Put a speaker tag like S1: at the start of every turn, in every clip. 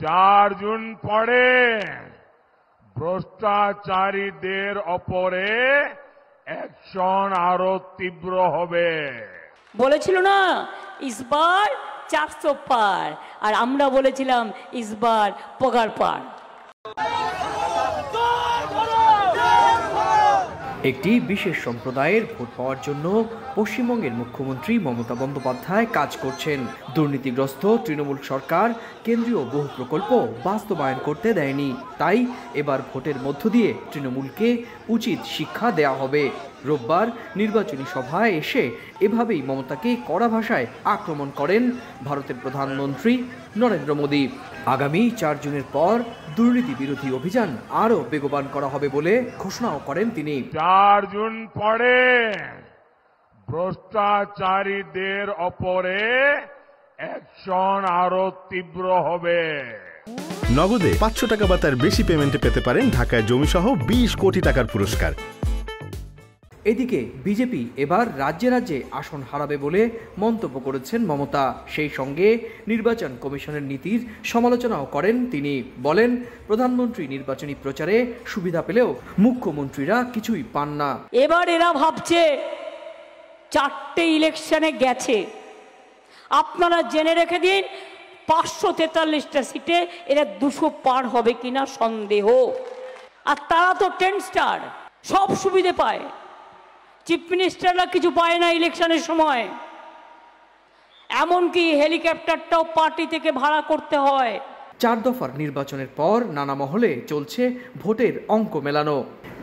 S1: 4 June পরে ভ্রষ্টাচারীদের ওপরে action আরো তীব্র হবে।
S2: বলেছিল না ইসবার 400 পার, আর আমরা বলেছিলাম ইসবার পগার পার।
S3: একটি বিশেষ সম্প্রদায়ের ভোট পাওয়ার জন্য পশ্চিমবঙ্গের মুখ্যমন্ত্রী মমতা বন্দ্যোপাধ্যায় কাজ করছেন। দুর্নীতিগ্রস্ত তৃণমূল সরকার কেন্দ্রীয় বহু প্রকল্প বাস্তবায়ন করতে দেয়নি, তাই এবার ভোটের মধ্য দিয়ে তৃণমূলকে উচিত শিক্ষা দেওয়া হবে। রোববার নির্বাচনী সভায় এসে এভাবেই মমতাকে কড়া ভাষায় আক্রমণ করেন ভারতের প্রধানমন্ত্রী নরেন্দ্র মোদী। আগামী 4 জুনের পর দুর্নীতি বিরোধী অভিযান আরও বেগবান করা হবে বলে ঘোষণাও করেন তিনি।
S1: 4 জুন পরে ভ্রষ্টাচারীদের ওপরে অ্যাকশন আরো তীব্র হবে।
S4: নগদে 500 টাকা বা তার বেশি পেমেন্টে পেতে পারেন ঢাকায় জমিসহ 20 কোটি টাকার পুরস্কার।
S3: এদিকে বিজেপি এবার রাজ্যে রাজ্যে আসন হারাবে বলে মন্তব্য করেছেন মমতা। সেই সঙ্গে নির্বাচন কমিশনের নীতির সমালোচনাও করেন তিনি। বলেন, প্রধানমন্ত্রী নির্বাচনী প্রচারে সুবিধা পেলেও মুখ্যমন্ত্রীরা কিছুই পান না।
S2: এবার এরা ভাবছে 4টে ইলেকশনে গেছে, আপনারা জেনে রেখে দিন 543টা সিটে এরা 200 পার হবে কিনা সন্দেহ। আর তারা তো 10 স্টার, সব সুবিধে পায়। চিফ মিনিস্টাররা কিছু পায় না ইলেকশনের সময়, এমনকি হেলিকপ্টারটাও পার্টি থেকে ভাড়া করতে হয়।
S3: 4 দফার নির্বাচনের পর নানা মহলে চলছে ভোটের অঙ্ক মেলানো।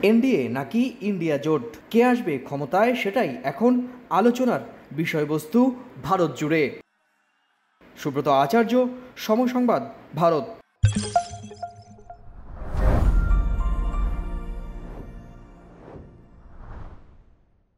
S3: এনডিএ নাকি ইন্ডিয়া জোট, কে আসবে ক্ষমতায় সেটাই এখন আলোচনার বিষয়বস্তু ভারত জুড়ে। সুব্রত আচার্য, সময় সংবাদ, ভারত।